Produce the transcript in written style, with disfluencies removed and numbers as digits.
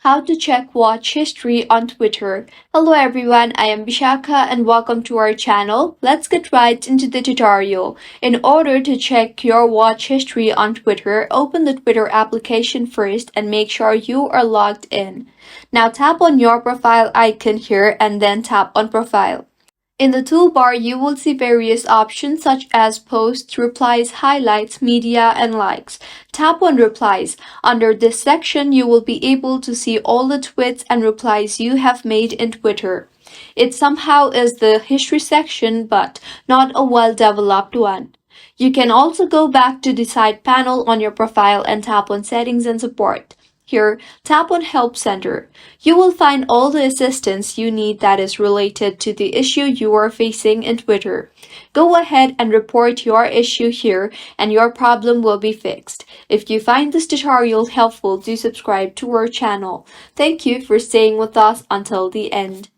How to check watch history on Twitter. Hello everyone, I am Bishaka and welcome to our channel. Let's get right into the tutorial. In order to check your watch history on Twitter, open the Twitter application first and make sure you are logged in. Now tap on your profile icon here and then tap on profile. In the toolbar, you will see various options such as posts, replies, highlights, media, and likes. Tap on replies. Under this section, you will be able to see all the tweets and replies you have made in Twitter. It somehow is the history section, but not a well-developed one. You can also go back to the side panel on your profile and tap on settings and support. Here, tap on Help Center. You will find all the assistance you need that is related to the issue you are facing in Twitter. Go ahead and report your issue here and your problem will be fixed. If you find this tutorial helpful, do subscribe to our channel. Thank you for staying with us until the end.